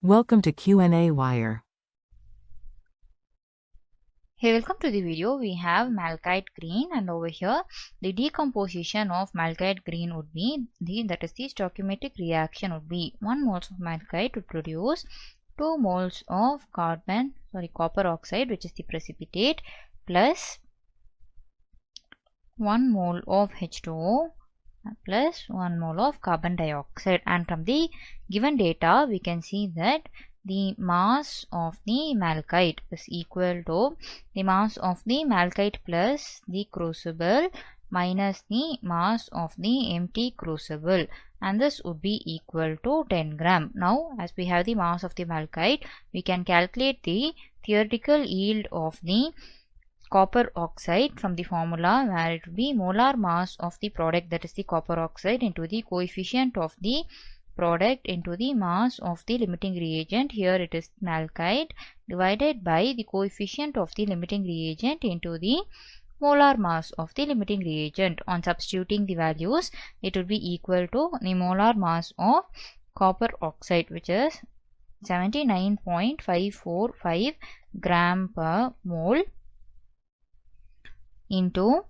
Welcome to qnawire. Hey, welcome to the video. We have malachite green, and over here the decomposition of malachite green would be the stoichiometric reaction would be 1 moles of malachite would produce 2 moles of copper oxide, which is the precipitate, plus 1 mole of H2O plus 1 mole of carbon dioxide. And from the given data we can see that the mass of the malachite is equal to the mass of the malachite plus the crucible minus the mass of the empty crucible, and this would be equal to 10 gram. Now as we have the mass of the malachite, we can calculate the theoretical yield of the copper oxide from the formula, where it will be molar mass of the product, that is the copper oxide, into the coefficient of the product into the mass of the limiting reagent. Here it is malachite, divided by the coefficient of the limiting reagent into the molar mass of the limiting reagent. On substituting the values, it would be equal to the molar mass of copper oxide, which is 79.545 gram per mole, into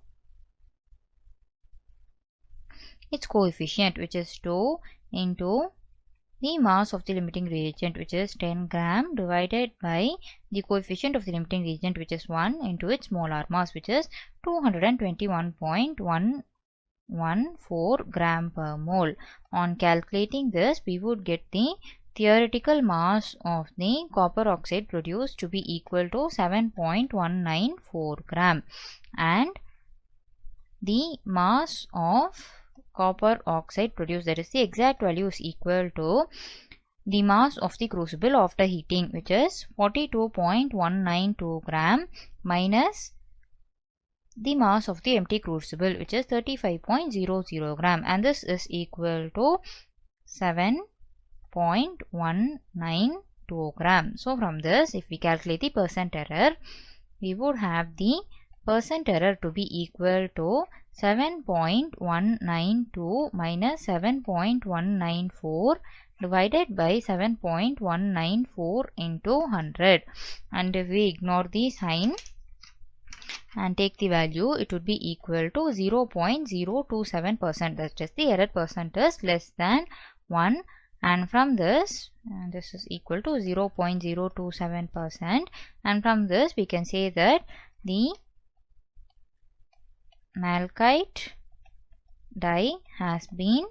its coefficient, which is 2, into the mass of the limiting reagent, which is 10 gram, divided by the coefficient of the limiting reagent, which is 1, into its molar mass, which is 221.114 gram per mole. On calculating this, we would get the theoretical mass of the copper oxide produced to be equal to 7.194 gram, and the mass of copper oxide produced, that is the exact value, is equal to the mass of the crucible after heating, which is 42.192 gram, minus the mass of the empty crucible, which is 35.00 gram, and this is equal to 7.192 gram. So from this, if we calculate the percent error, we would have the percent error to be equal to 7.192 minus 7.194 divided by 7.194 into 100. And if we ignore the sign and take the value, it would be equal to 0.027%. That is, the error percent is less than 1. And from this, this is equal to 0.027%. And from this, we can say that the malachite dye has been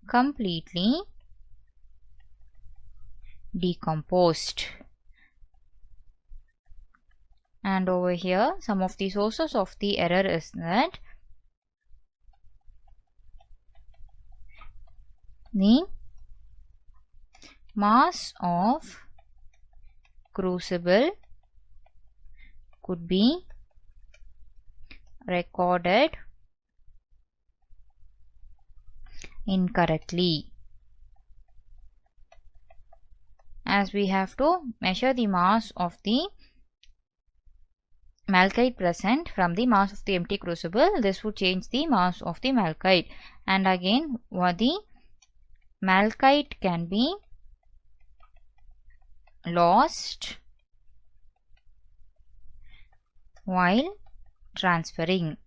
completely decomposed. And over here, some of the sources of the error is that the mass of crucible could be recorded incorrectly, as we have to measure the mass of the malachite present from the mass of the empty crucible. This would change the mass of the malachite, and again the malachite can be lost while transferring,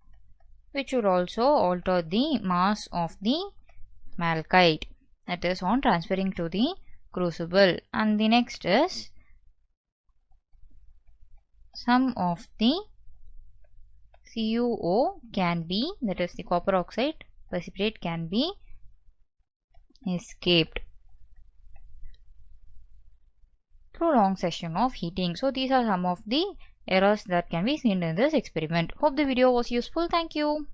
which would also alter the mass of the malachite, that is on transferring to the crucible. And the next is some of the CuO can be, that is the copper oxide precipitate, can be escaped through long session of heating. So these are some of the errors that can be seen in this experiment. Hope the video was useful. Thank you.